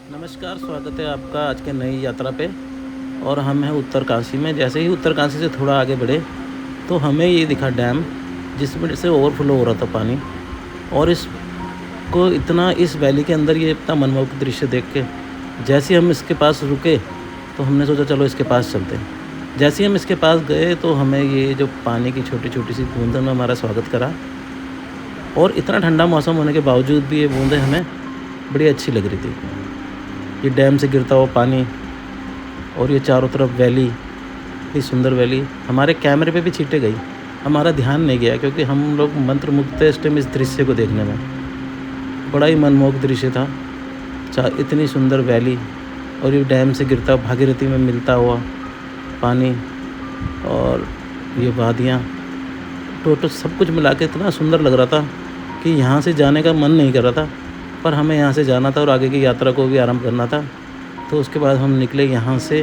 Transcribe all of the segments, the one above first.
नमस्कार, स्वागत है आपका आज के नई यात्रा पे। और हम हैं उत्तरकाशी में। जैसे ही उत्तरकाशी से थोड़ा आगे बढ़े तो हमें ये दिखा डैम, जिसमें से ओवरफ्लो हो रहा था पानी। और इसको इतना, इस वैली के अंदर ये इतना मनमोहक दृश्य देख के जैसे ही हम इसके पास रुके तो हमने सोचा चलो इसके पास चलते हैं। जैसे ही हम इसके पास गए तो हमें ये जो पानी की छोटी छोटी सी बूंदों ने हमारा स्वागत करा। और इतना ठंडा मौसम होने के बावजूद भी ये बूंदें हमें बड़ी अच्छी लग रही थी। ये डैम से गिरता हुआ पानी और ये चारों तरफ वैली, इतनी सुंदर वैली हमारे कैमरे पे भी छींटे गई। हमारा ध्यान नहीं गया क्योंकि हम लोग मंत्रमुग्ध थे इस टाइम इस दृश्य को देखने में। बड़ा ही मनमोहक दृश्य था। इतनी सुंदर वैली और ये डैम से गिरता भागीरथी में मिलता हुआ पानी और ये वादियाँ, टोटल सब कुछ मिला के इतना सुंदर लग रहा था कि यहाँ से जाने का मन नहीं कर रहा था। पर हमें यहाँ से जाना था और आगे की यात्रा को भी आरंभ करना था। तो उसके बाद हम निकले यहाँ से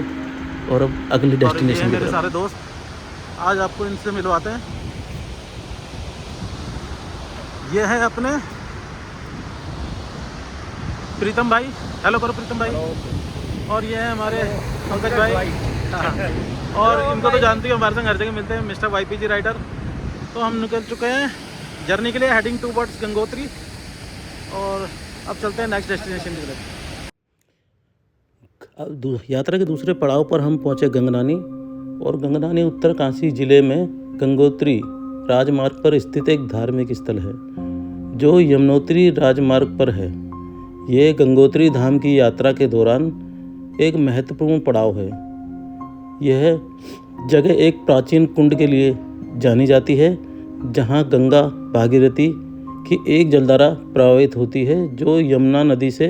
और अब अगली डेस्टिनेशन की तरफ। सारे दोस्त आज आपको इनसे मिलवाते हैं। ये है अपने प्रीतम भाई। हेलो करो प्रीतम भाई। और ये है हमारे पंकज भाई। और इनको तो जानती हो, हमारे संग हर जगह मिलते हैं, मिस्टर YPG राइडर। तो हम निकल चुके हैं जर्नी के लिए, हेडिंग टूवर्ड्स गंगोत्री। और अब चलते हैं नेक्स्ट डेस्टिनेशन की तरफ। अब यात्रा के दूसरे पड़ाव पर हम पहुंचे गंगनानी। और गंगनानी उत्तरकाशी जिले में गंगोत्री राजमार्ग पर स्थित एक धार्मिक स्थल है जो यमुनोत्री राजमार्ग पर है। ये गंगोत्री धाम की यात्रा के दौरान एक महत्वपूर्ण पड़ाव है। यह जगह एक प्राचीन कुंड के लिए जानी जाती है जहां गंगा भागीरथी की एक जलधारा प्रवाहित होती है जो यमुना नदी से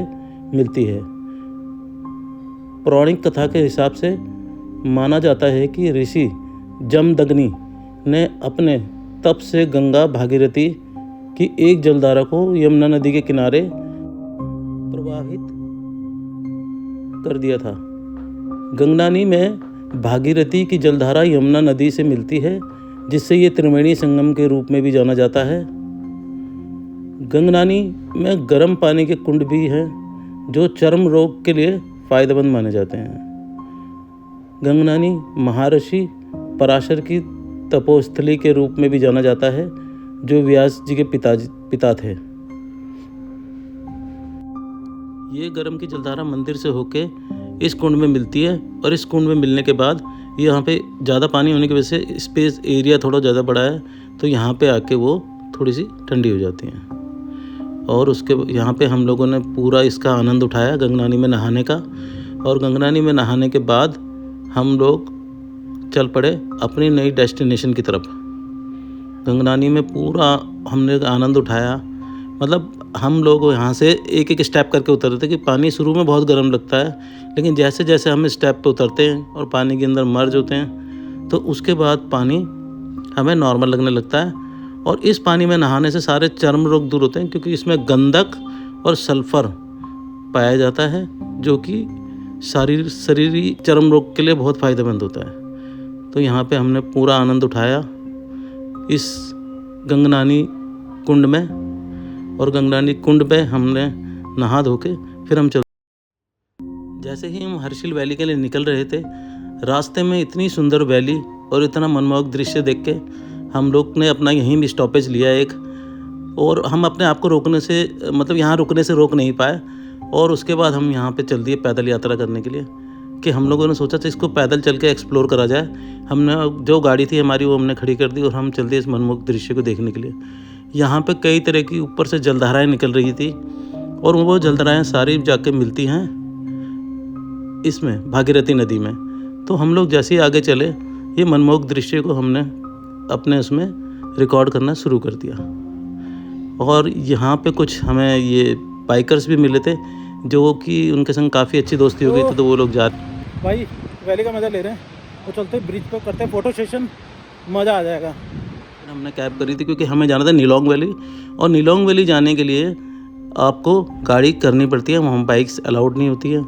मिलती है। पौराणिक कथा के हिसाब से माना जाता है कि ऋषि जमदग्नि ने अपने तप से गंगा भागीरथी की एक जलधारा को यमुना नदी के किनारे प्रवाहित कर दिया था। गंगनानी में भागीरथी की जलधारा यमुना नदी से मिलती है, जिससे ये त्रिवेणी संगम के रूप में भी जाना जाता है। गंगनानी में गर्म पानी के कुंड भी हैं जो चर्म रोग के लिए फायदेमंद माने जाते हैं। गंगनानी महर्षि पराशर की तपोस्थली के रूप में भी जाना जाता है, जो व्यास जी के पिता थे। ये गर्म की जलधारा मंदिर से होके इस कुंड में मिलती है। और इस कुंड में मिलने के बाद यहाँ पे ज़्यादा पानी होने की वजह से स्पेस एरिया थोड़ा ज़्यादा बड़ा है, तो यहाँ पे आके वो थोड़ी सी ठंडी हो जाती हैं। और उसके यहाँ पे हम लोगों ने पूरा इसका आनंद उठाया गंगनानी में नहाने का। और गंगनानी में नहाने के बाद हम लोग चल पड़े अपनी नई डेस्टिनेशन की तरफ। गंगनानी में पूरा हमने आनंद उठाया। मतलब हम लोग यहाँ से एक एक स्टेप करके उतरते थे कि पानी शुरू में बहुत गर्म लगता है, लेकिन जैसे जैसे हम स्टेप पे उतरते हैं और पानी के अंदर मर्ज होते हैं तो उसके बाद पानी हमें नॉर्मल लगने लगता है। और इस पानी में नहाने से सारे चर्म रोग दूर होते हैं, क्योंकि इसमें गंधक और सल्फर पाया जाता है जो कि शरीरी चर्म रोग के लिए बहुत फ़ायदेमंद होता है। तो यहाँ पे हमने पूरा आनंद उठाया इस गंगनानी कुंड में। और गंगनानी कुंड पे हमने नहा धो के फिर हम जैसे ही हम हर्षिल वैली के लिए निकल रहे थे, रास्ते में इतनी सुंदर वैली और इतना मनमोहक दृश्य देख के हम लोग ने अपना यहीं भी स्टॉपेज लिया एक। और हम अपने आप को रोकने से, मतलब यहाँ रुकने से रोक नहीं पाए। और उसके बाद हम यहाँ पे चल दिए पैदल यात्रा करने के लिए, कि हम लोगों ने सोचा था इसको पैदल चल के एक्सप्लोर करा जाए। हमने जो गाड़ी थी हमारी वो हमने खड़ी कर दी और हम चल दिए इस मनमोहक दृश्य को देखने के लिए। यहाँ पे कई तरह की ऊपर से जलधाराएँ निकल रही थी और वो जलधाराएँ सारी जाके मिलती हैं इसमें भागीरथी नदी में। तो हम लोग जैसे ही आगे चले ये मनमोहक दृश्य को हमने अपने उसमें रिकॉर्ड करना शुरू कर दिया। और यहाँ पे कुछ हमें ये बाइकर्स भी मिले थे जो कि उनके संग काफ़ी अच्छी दोस्ती हो गई थी, तो वो लोग जा भाई वैली का मज़ा ले रहे हैं। वो चलते ब्रिज पर करते हैं फ़ोटो सेशन, मज़ा आ जाएगा। हमने कैब करी थी क्योंकि हमें जाना था नीलोंग वैली। और नीलोंग वैली जाने के लिए आपको गाड़ी करनी पड़ती है, वहाँ बाइक्स अलाउड नहीं होती है।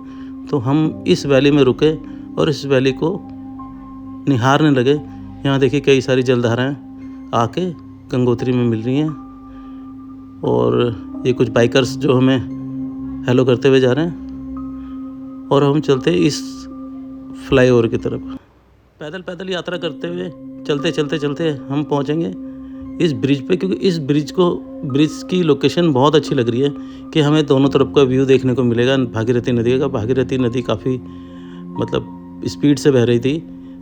तो हम इस वैली में रुके और इस वैली को निहारने लगे। यहाँ देखिए कई सारी जलधाराएँ आके गंगोत्री में मिल रही हैं। और ये कुछ बाइकर्स जो हमें हेलो करते हुए जा रहे हैं। और हम चलते इस फ्लाईओवर की तरफ। पैदल पैदल यात्रा करते हुए चलते चलते चलते हम पहुंचेंगे इस ब्रिज पे, क्योंकि इस ब्रिज की लोकेशन बहुत अच्छी लग रही है कि हमें दोनों तरफ का व्यू देखने को मिलेगा भागीरथी नदी का। भागीरथी नदी काफ़ी मतलब स्पीड से बह रही थी,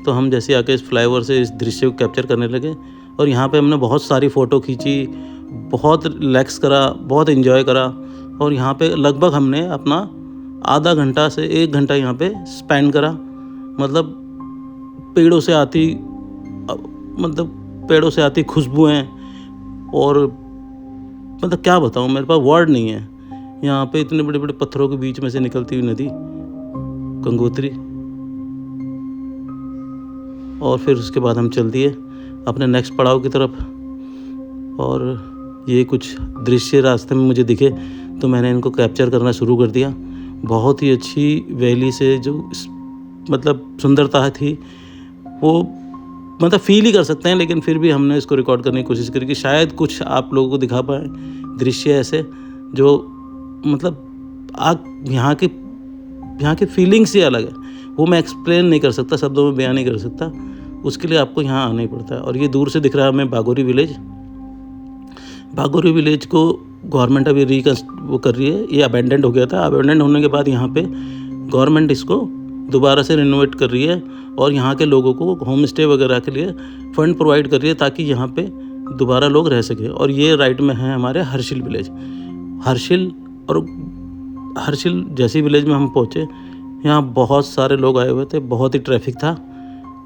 तो हम जैसे आके इस फ्लाईओवर से इस दृश्य को कैप्चर करने लगे और यहाँ पे हमने बहुत सारी फ़ोटो खींची, बहुत रिलैक्स करा, बहुत इन्जॉय करा। और यहाँ पे लगभग हमने अपना आधा घंटा से 1 घंटा यहाँ पे स्पेंड करा। मतलब पेड़ों से आती खुशबुएँ, और मतलब क्या बताऊँ, मेरे पास वर्ड नहीं है। यहाँ पे इतने बड़े बड़े पत्थरों के बीच में से निकलती हुई नदी गंगोत्री। और फिर उसके बाद हम चल दिए अपने नेक्स्ट पड़ाव की तरफ। और ये कुछ दृश्य रास्ते में मुझे दिखे तो मैंने इनको कैप्चर करना शुरू कर दिया। बहुत ही अच्छी वैली से जो मतलब सुंदरता थी वो मतलब फील ही कर सकते हैं, लेकिन फिर भी हमने इसको रिकॉर्ड करने की कोशिश करी कि शायद कुछ आप लोगों को दिखा पाए दृश्य ऐसे जो मतलब यहाँ की फीलिंग्स ही अलग है। वो मैं एक्सप्लेन नहीं कर सकता, शब्दों में बयान नहीं कर सकता, उसके लिए आपको यहाँ आना ही पड़ता है। और ये दूर से दिख रहा है हमें बागोरी विलेज को गवर्नमेंट अभी वो कर रही है। ये अबेंडेंट हो गया था, अबेंडेंट होने के बाद यहाँ पे गवर्नमेंट इसको दोबारा से रिनोवेट कर रही है और यहाँ के लोगों को होम स्टे वगैरह के लिए फ़ंड प्रोवाइड कर रही है ताकि यहाँ पे दोबारा लोग रह सकें। और ये राइट में है हमारे हर्षिल विलेज। हर्षिल जैसी विलेज में हम पहुँचे, यहाँ बहुत सारे लोग आए हुए थे, बहुत ही ट्रैफिक था।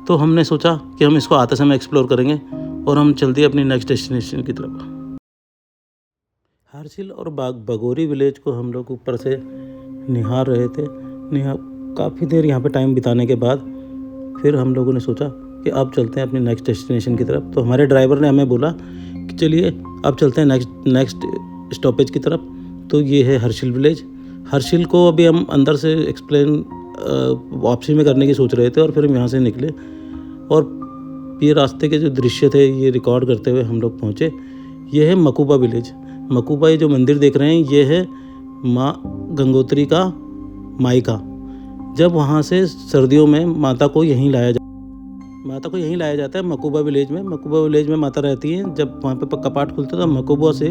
तो हमने सोचा कि हम इसको आते समय एक्सप्लोर करेंगे और हम चल दिए अपनी नेक्स्ट डेस्टिनेशन की तरफ। हर्षिल और बागोरी विलेज को हम लोग ऊपर से निहार रहे थे। काफ़ी देर यहाँ पे टाइम बिताने के बाद फिर हम लोगों ने सोचा कि अब चलते हैं अपनी नेक्स्ट डेस्टिनेशन की तरफ। तो हमारे ड्राइवर ने हमें बोला कि चलिए अब चलते हैं नेक्स्ट स्टॉपेज की तरफ। तो ये है हर्षिल विलेज। हर्षिल को अभी हम अंदर से एक्सप्लेन वापसी में करने की सोच रहे थे और फिर हम यहाँ से निकले और ये रास्ते के जो दृश्य थे ये रिकॉर्ड करते हुए हम लोग पहुँचे। ये है मकूबा विलेज। मकूबा, ये जो मंदिर देख रहे हैं ये है माँ गंगोत्री का मायका। जब वहाँ से सर्दियों में माता को यहीं लाया जाता है मकूबा विलेज में माता रहती हैं। जब वहाँ पे कपाट खुलते तो मकूबा से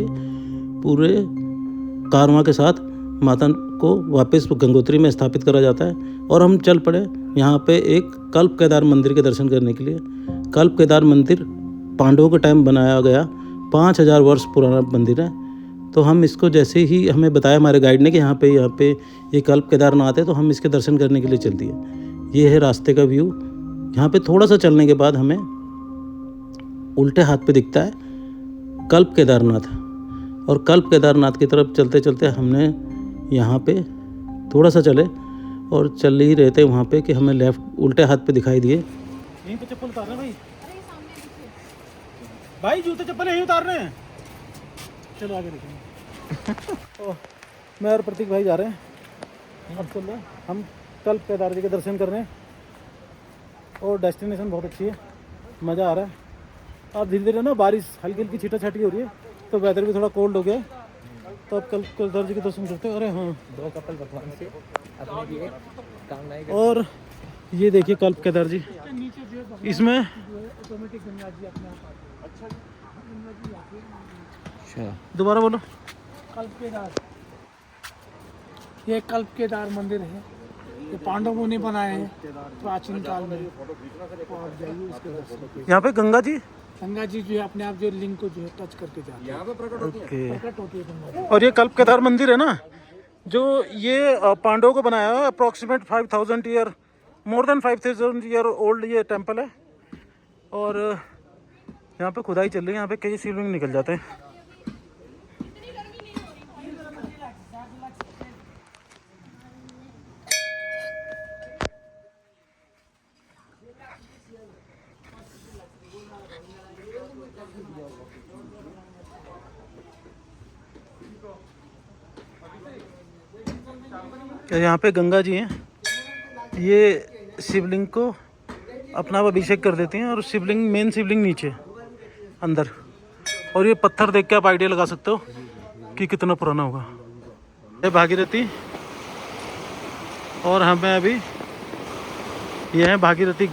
पूरे कारवां के साथ माता को वापस गंगोत्री में स्थापित करा जाता है। और हम चल पड़े यहाँ पे एक कल्प केदार मंदिर के दर्शन करने के लिए। कल्प केदार मंदिर पांडवों के टाइम बनाया गया 5000 वर्ष पुराना मंदिर है। तो हम इसको जैसे ही हमें बताया हमारे गाइड ने कि यहाँ पे ये कल्प केदारनाथ है, तो हम इसके दर्शन करने के लिए चल दिए। ये है रास्ते का व्यू। यहाँ पे थोड़ा सा चलने के बाद हमें उल्टे हाथ पे दिखता है कल्प केदारनाथ। और कल्प केदारनाथ की तरफ चलते चलते हमने यहाँ पे थोड़ा सा चले और चल ही रहे थे वहाँ पे कि हमें उल्टे हाथ पे दिखाई दिए। यहीं पे चप्पल उतार रहे हैं भाई जूते चप्पल यहीं उतार रहे हैं। चलो आगे देखेंगे। मैं और प्रतीक भाई जा रहे हैं। अब चल रहे हैं हम कल्प केदार जी के दर्शन करने और डेस्टिनेशन बहुत अच्छी है, मज़ा आ रहा है। अब धीरे धीरे ना बारिश हल्की हल्की छीटा छाटी हो रही है तो वेदर भी थोड़ा कोल्ड हो गया, तो अब कल्प केदार जी के दर्शन करते हैं। अरे हाँ, 2 कपल भगवान से अपने लिए कामनाएं। और ये देखिए कल्प केदार जी, इसमें ऑटोमेटिक गंगा जी अपने आप। अच्छा दोबारा बोलो। कल्प केदार, ये कल्प केदार मंदिर है, ये पांडवों ने बनाए हैं प्राचीन काल में। और जाइए इसके दर्शन। यहाँ पे गंगा जी जो है अपने आप जो लिंग को जो है टच करके जाती है, यहाँ पे प्रकट होती है गंगा जी। और ये कल्प केदार मंदिर है ना, जो ये पांडवों को बनाया है। Approximate 5000 year, more than 5000 year old ये टेम्पल है। और यहाँ पे खुदाई चल रही है, यहाँ पे कई शिवलिंग निकल जाते हैं। यहाँ पे गंगा जी हैं, ये शिवलिंग को अपना अभिषेक कर देती हैं और शिवलिंग मेन शिवलिंग नीचे अंदर। और ये पत्थर देख के आप आइडिया लगा सकते हो कि कितना पुराना होगा। ये भागीरथी और हमें अभी ये है भागीरथी,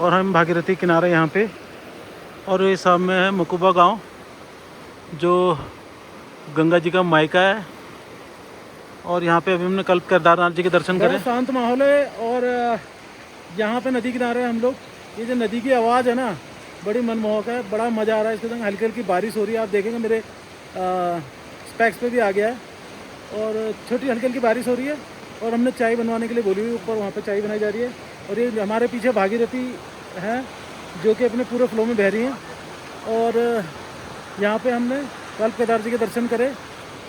और हम भागीरथी किनारे यहाँ पे, और ये सामने है मकुबा गांव जो गंगा जी का मायका है। और यहाँ पे अभी हमने कल केदारनाथ जी के दर्शन करे। शांत माहौल है और यहाँ पे नदी किनारे हम लोग, ये जो नदी की आवाज़ है ना बड़ी मनमोहक है, बड़ा मज़ा आ रहा है। इसके संग हल्की हल्की बारिश हो रही है, आप देखेंगे मेरे स्पेक्स पे भी आ गया है, और छोटी हल्की हल्की बारिश हो रही है। और हमने चाय बनवाने के लिए बोली हुई, ऊपर वहाँ पे चाय बनाई जा रही है। और ये हमारे पीछे भागीरथी है जो कि अपने पूरे फ्लो में बह रही हैं। और यहाँ पे हमने कल केदार जी के दर्शन करे,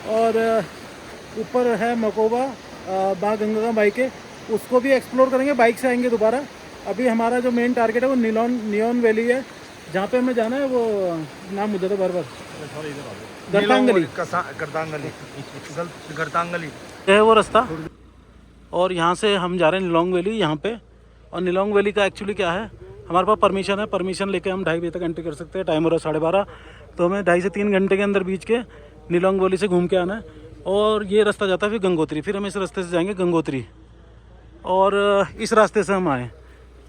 और ऊपर है मकोबा बाग गंगा का बाइक है, उसको भी एक्सप्लोर करेंगे, बाइक से आएंगे दोबारा। अभी हमारा जो मेन टारगेट है वो नियॉन वैली है, जहाँ पे हमें जाना है। वो नाम मुझे तो बार गर्तांगली है वो रास्ता। और यहाँ से हम जा रहे हैं निलोंग वैली यहाँ पे। और निलोंग वैली का एक्चुअली क्या है, हमारे पास परमिशन है, परमिशन लेके हम 2:30 बजे तक एंट्री कर सकते हैं। टाइम हो रहा है 12:30, तो हमें 2.5 से 3 घंटे के अंदर बीच के निलोंग वैली से घूम के आना है। और ये रास्ता जाता है फिर गंगोत्री, फिर हम इस रास्ते से जाएंगे गंगोत्री। और इस रास्ते से हम आए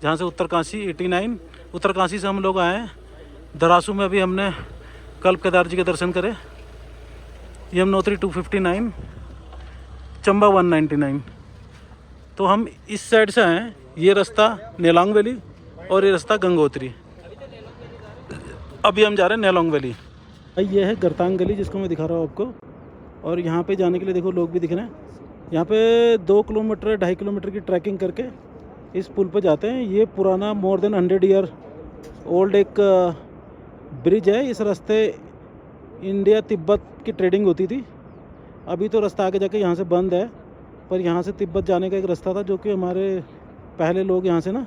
जहाँ से उत्तरकाशी 89, उत्तरकाशी से हम लोग आए हैं दरासू में। अभी हमने कल केदार जी के दर्शन करे। यमुनोत्री 259, चंबा 199। तो हम इस साइड से आए हैं, ये रास्ता नेलोंग वैली और ये रास्ता गंगोत्री। अभी हम जा रहे हैं नेलोंग वैली। ये है गर्तांग गली जिसको मैं दिखा रहा हूँ आपको। और यहाँ पे जाने के लिए देखो लोग भी दिख रहे हैं। यहाँ पे 2 किलोमीटर 2.5 किलोमीटर की ट्रैकिंग करके इस पुल पे जाते हैं। ये पुराना मोर देन 100 ईयर ओल्ड एक ब्रिज है। इस रास्ते इंडिया तिब्बत की ट्रेडिंग होती थी। अभी तो रास्ता आगे जाके यहाँ से बंद है, पर यहाँ से तिब्बत जाने का एक रास्ता था जो कि हमारे पहले लोग यहाँ से ना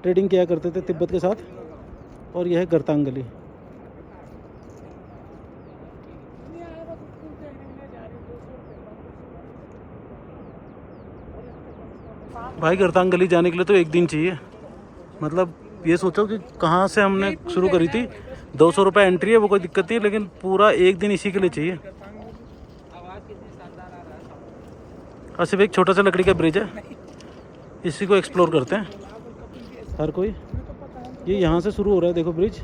ट्रेडिंग किया करते थे तिब्बत के साथ। और यह है गर्तांग गली। भाई गर्तांग गली जाने के लिए तो 1 दिन चाहिए। मतलब ये सोचो कि कहाँ से हमने शुरू करी थी, 200 रुपये एंट्री है, वो कोई दिक्कत नहीं है, लेकिन पूरा 1 दिन इसी के लिए चाहिए। और सिर्फ एक छोटा सा लकड़ी का ब्रिज है, इसी को एक्सप्लोर करते हैं हर कोई। ये यहाँ से शुरू हो रहा है, देखो ब्रिज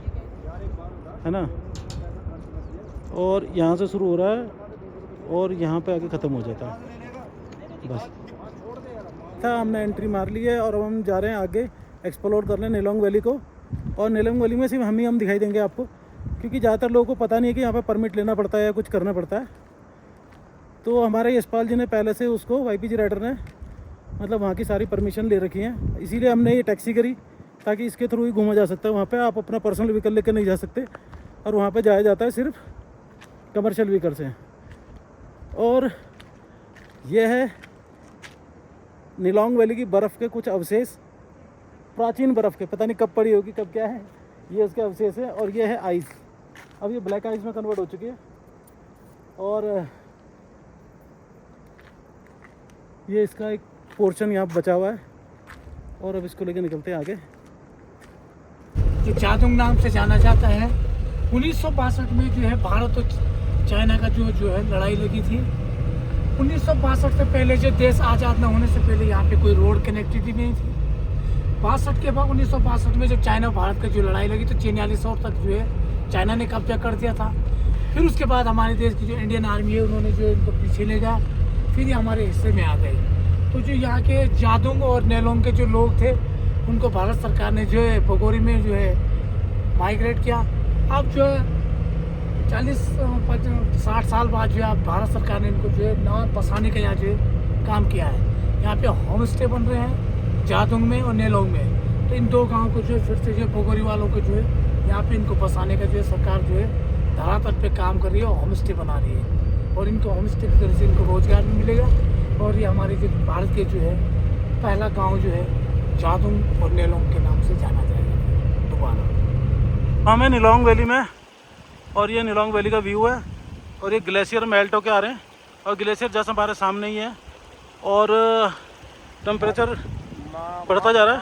है ना, और यहाँ से शुरू हो रहा है और यहाँ पे आके ख़त्म हो जाता है बस। हमने एंट्री मार ली है और अब हम जा रहे हैं आगे एक्सप्लोर करने निलोंग वैली को। और निलोंग वैली में सिर्फ हम दिखाई देंगे आपको, क्योंकि ज़्यादातर लोगों को पता नहीं है कि यहाँ पे परमिट लेना पड़ता है या कुछ करना पड़ता है। तो हमारे यशपाल जी ने पहले से उसको YPG राइडर ने मतलब वहाँ की सारी परमिशन ले रखी है, इसीलिए हमने ये टैक्सी करी ताकि इसके थ्रू ही घूमा जा सकता है। वहाँ पे आप अपना पर्सनल व्हीकल लेकर नहीं जा सकते, और वहाँ पे जाया जाता है सिर्फ कमर्शियल व्हीकल से। और ये है निलोंग वैली की बर्फ़ के कुछ अवशेष, प्राचीन बर्फ़ के, पता नहीं कब पड़ी होगी कब क्या है, ये उसके अवशेष है। और ये है आइस, अब ये ब्लैक आइस में कन्वर्ट हो चुकी है। और ये इसका एक पोर्शन यहाँ बचा हुआ है, और अब इसको लेके निकलते हैं आगे। जो जादोंग नाम से जाना जाता है। 1962 में जो है भारत और चाइना का जो है लड़ाई लगी थी। 1962 से पहले जो देश आज़ाद न होने से पहले यहाँ पे कोई रोड कनेक्टिविटी नहीं थी। 62 के बाद 1962 में जब चाइना भारत का जो लड़ाई लगी तो 46 तक जो है चाइना ने कब्जा कर दिया था। फिर उसके बाद हमारे देश की जो इंडियन आर्मी है उन्होंने जो इनको पीछे ले गया, फिर ये हमारे हिस्से में आ गए। तो जो यहाँ के जादोंग और नेलोंग के जो लोग थे उनको भारत सरकार ने जो है पगोरी में जो है माइग्रेट किया। अब जो है 40-60 साल बाद जो है भारत सरकार ने इनको जो है ना बसाने का यहाँ जो है काम किया है। यहाँ पे होम स्टे बन रहे हैं जादोंग में और नेलोंग में। तो इन 2 गाँव को जो है फिर से जो पगोरी वालों को जो है यहाँ पे इनको बसाने का जो है सरकार जो है धरातल पे काम कर रही है और होम स्टे बना रही है। और इनको होम स्टे की तरह से इनको रोजगार भी मिलेगा। और ये हमारे जो भारत के जो है पहला गाँव जो है जादोंग और नेलोंग के नाम से जाना जाएगा दोबारा। हमें निलोंग वैली में, और ये निलोंग वैली का व्यू है। और ये ग्लेशियर मेल्ट होके आ रहे हैं, और ग्लेशियर जैसा हमारे सामने ही है। और टेम्परेचर बढ़ता जा रहा है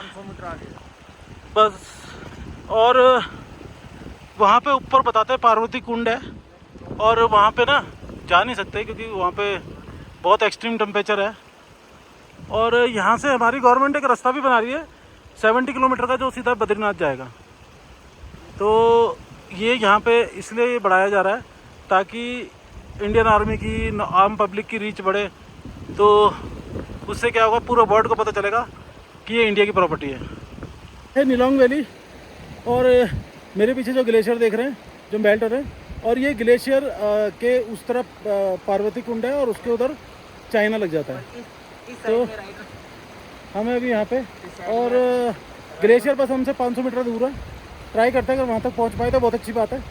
बस। और वहाँ पे ऊपर बताते हैं पार्वती कुंड है, और वहाँ पे ना जा नहीं सकते क्योंकि वहाँ पे बहुत एक्सट्रीम टेम्परेचर है। और यहाँ से हमारी गवर्नमेंट एक रास्ता भी बना रही है 70 किलोमीटर का, जो सीधा बद्रीनाथ जाएगा। तो ये यहाँ पे इसलिए बढ़ाया जा रहा है ताकि इंडियन आर्मी की, आम पब्लिक की रीच बढ़े। तो उससे क्या होगा, पूरा वर्ल्ड को पता चलेगा कि ये इंडिया की प्रॉपर्टी है। नीलोंग वैली, और मेरे पीछे जो ग्लेशियर देख रहे हैं, जो मेल्ट हो रहे हैं, और ये ग्लेशियर के उस तरफ पार्वती कुंड है और उसके उधर चाइना लग जाता है। तो हमें अभी यहाँ पे, और ग्लेशियर बस हमसे 500 मीटर दूर है। ट्राई करते हैं अगर वहाँ तक पहुँच पाए तो बहुत अच्छी बात है,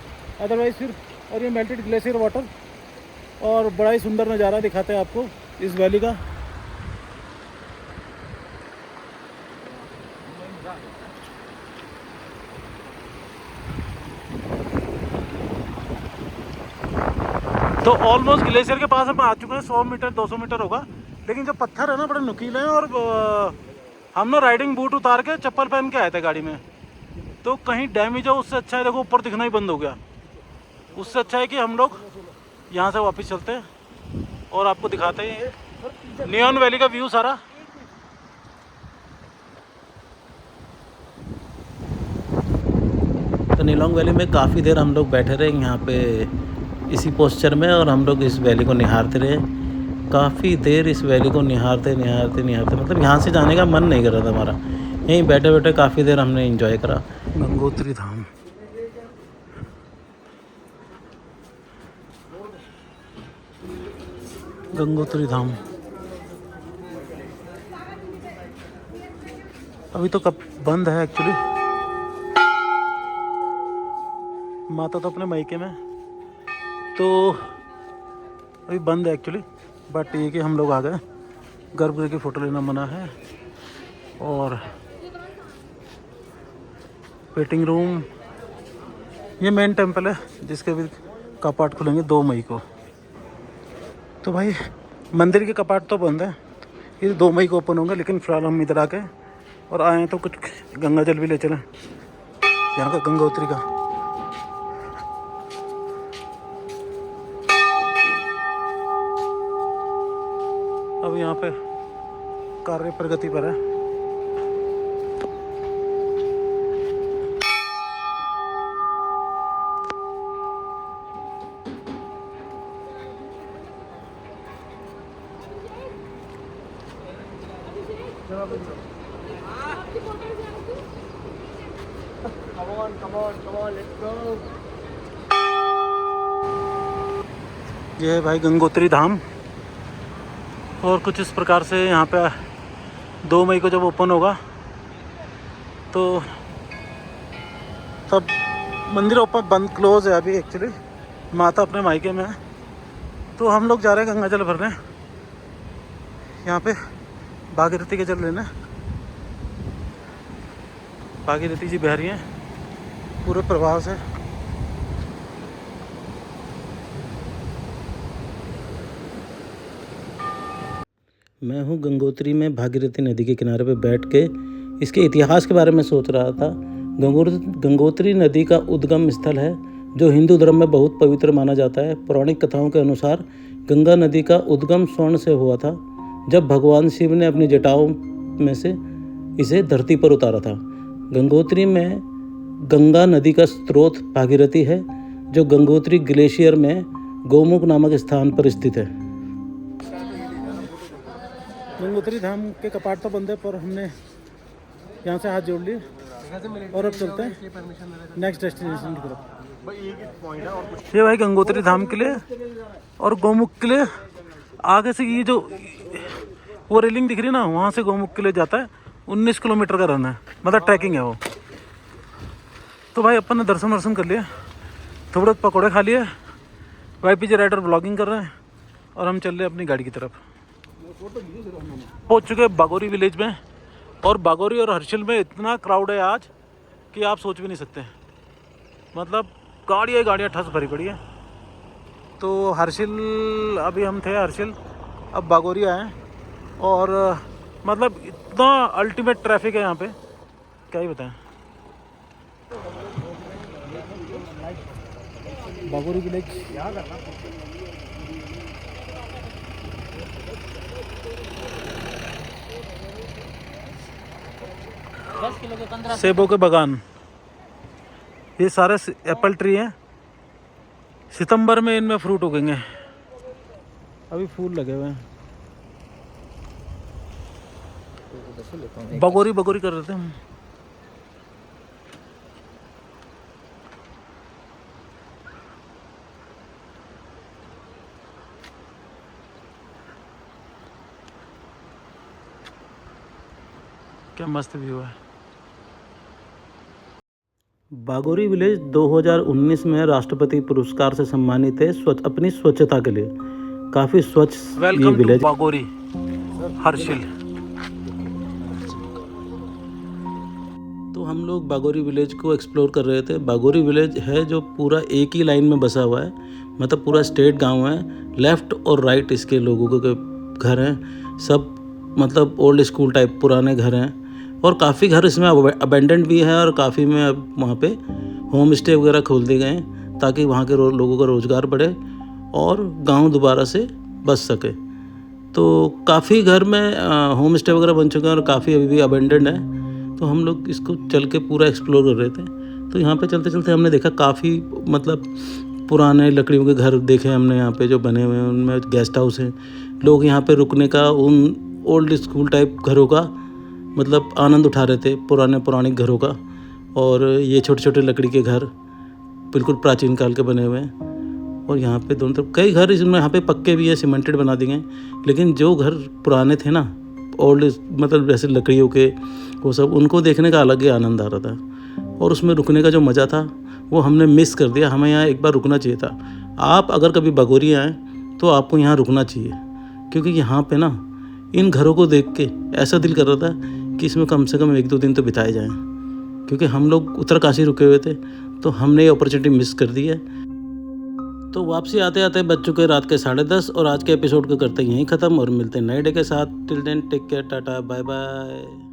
अदरवाइज़ फिर। और ये मेल्टेड ग्लेशियर वाटर, और बड़ा ही सुंदर नज़ारा दिखाते हैं आपको इस वैली का। तो ऑलमोस्ट ग्लेशियर के पास हम आ चुके हैं। 100 मीटर 200 मीटर होगा, लेकिन जो पत्थर है ना बड़े नुकीले हैं। और हम ना राइडिंग बूट उतार के चप्पल पहन के आए थे गाड़ी में, तो कहीं डैमेज हो उससे अच्छा है, देखो ऊपर दिखना ही बंद हो गया। उससे अच्छा है कि हम लोग यहाँ से वापस चलते हैं और आपको दिखाते हैं नियॉन वैली का व्यू सारा। तो नीलोंग वैली में काफ़ी देर हम लोग बैठे रहे यहाँ पे इसी पोस्चर में, और हम लोग इस वैली को निहारते रहे काफ़ी देर। इस वैली को निहारते मतलब यहाँ से जाने का मन नहीं कर रहा था हमारा। यहीं बैठे बैठे काफ़ी देर हमने एंजॉय करा। गंगोत्री धाम, गंगोत्री धाम अभी तो कब बंद है एक्चुअली। माता तो अपने मायके में, तो अभी बंद है एक्चुअली। बट ये कि हम लोग आ गए। गर्भगृह की फ़ोटो लेना मना है। और वेटिंग रूम, ये मेन टेंपल है जिसके भी कपाट खुलेंगे 2 मई को। तो भाई मंदिर के कपाट तो बंद है, ये 2 मई को ओपन होंगे। लेकिन फ़िलहाल हम इधर आ गए और आए हैं तो कुछ गंगा जल भी ले चलें यहाँ का, गंगोत्री का। अब यहाँ पे कार्य प्रगति पर है। ये है भाई गंगोत्री धाम, और कुछ इस प्रकार से यहाँ पे 2 मई को जब ओपन होगा तो तब मंदिर ओपन, बंद क्लोज है अभी एक्चुअली। माता अपने मायके में है। तो हम लोग जा रहे हैं गंगा जल भरने यहाँ पे, भागीरथी के जल लेने। भागीरथी जी बह रही हैं पूरे प्रवाह से। मैं हूँ गंगोत्री में भागीरथी नदी के किनारे पे बैठ के इसके इतिहास के बारे में सोच रहा था। गंगोत्री नदी का उद्गम स्थल है जो हिंदू धर्म में बहुत पवित्र माना जाता है। पौराणिक कथाओं के अनुसार गंगा नदी का उद्गम स्वर्ण से हुआ था, जब भगवान शिव ने अपनी जटाओं में से इसे धरती पर उतारा था। गंगोत्री में गंगा नदी का स्रोत भागीरथी है, जो गंगोत्री ग्लेशियर में गोमुख नामक स्थान पर स्थित है। गंगोत्री धाम के कपाट तो बंद है, पर हमने यहाँ से हाथ जोड़ लिए और अब चलते हैं नेक्स्ट डेस्टिनेशन की तरफ। ये भाई गंगोत्री धाम के लिए और गोमुख के लिए आगे से ये जो वो रेलिंग दिख रही है ना, वहाँ से गोमुख के लिए जाता है। 19 किलोमीटर का रन है, मतलब ट्रैकिंग है वो। तो भाई अपन ने दर्शन वर्शन कर लिया, थोड़े पकौड़े खा लिए। YPJ राइडर ब्लॉगिंग कर रहे हैं और हम चल रहे हैं अपनी गाड़ी की तरफ। पहुंच चुके हैं बागोरी विलेज में, और बागोरी और हर्षिल में इतना क्राउड है आज कि आप सोच भी नहीं सकते। मतलब गाड़ियाँ ठस भरी पड़ी है। तो हर्षिल अभी हम थे हर्षिल, अब बागोरी आए, और मतलब इतना अल्टीमेट ट्रैफिक है यहाँ पे, क्या ही बताएं। बागोरी विलेज 10 किलो के 15 सेबों के बागान, ये सारे एप्पल ट्री हैं। सितंबर में इनमें फ्रूट उगेंगे, अभी फूल लगे हुए हैं। बगोरी बगोरी कर रहे थे हम। क्या मस्त व्यू है। बागोरी विलेज 2019 में राष्ट्रपति पुरस्कार से सम्मानित है अपनी स्वच्छता के लिए। काफ़ी स्वच्छ ये welcome to village. Bagori Harshil. तो हम लोग बागोरी विलेज को एक्सप्लोर कर रहे थे। बागोरी विलेज है जो पूरा एक ही लाइन में बसा हुआ है, मतलब पूरा स्ट्रेट गांव है। लेफ़्ट और राइट इसके लोगों के घर हैं, सब मतलब ओल्ड स्कूल टाइप पुराने घर हैं। और काफ़ी घर इसमें अबेंडेंट भी है, और काफ़ी में अब वहाँ पे होम स्टे वगैरह खोल दिए गए हैं ताकि वहाँ के लोगों का रोज़गार बढ़े और गांव दोबारा से बच सके। तो काफ़ी घर में होम स्टे वगैरह बन चुके हैं और काफ़ी अभी भी अबेंडेंट है। तो हम लोग इसको चल के पूरा एक्सप्लोर कर रहे थे। तो यहाँ पे चलते चलते हमने देखा काफ़ी मतलब पुराने लकड़ियों के घर देखे हमने यहाँ पे जो बने हुए हैं। उनमें गेस्ट हाउस हैं, लोग यहाँ पे रुकने का उन ओल्ड स्कूल टाइप घरों का मतलब आनंद उठा रहे थे, पुराने घरों का। और ये छोटे छोटे लकड़ी के घर बिल्कुल प्राचीन काल के बने हुए हैं। और यहाँ पे दोनों तरफ कई घर इसमें यहाँ पे पक्के भी हैं, सीमेंटेड बना दिए हैं। लेकिन जो घर पुराने थे ना, ओल्ड मतलब जैसे लकड़ियों के, वो सब उनको देखने का अलग ही आनंद आ रहा था। और उसमें रुकने का जो मज़ा था वो हमने मिस कर दिया। हमें यहाँ एक बार रुकना चाहिए था। आप अगर कभी बागोरी आएँ तो आपको यहाँ रुकना चाहिए, क्योंकि यहाँ पे ना इन घरों को देख के ऐसा दिल कर रहा था कि इसमें कम से कम 1-2 दिन तो बिताए जाएँ। क्योंकि हम लोग उत्तरकाशी रुके हुए थे, तो हमने ये अपॉर्चुनिटी मिस कर दी है। तो वापसी आते आते बज चुके रात के 10:30 और आज के एपिसोड को करते यहीं ख़त्म और मिलते हैं नए डे के साथ। Till then take care, tata bye bye.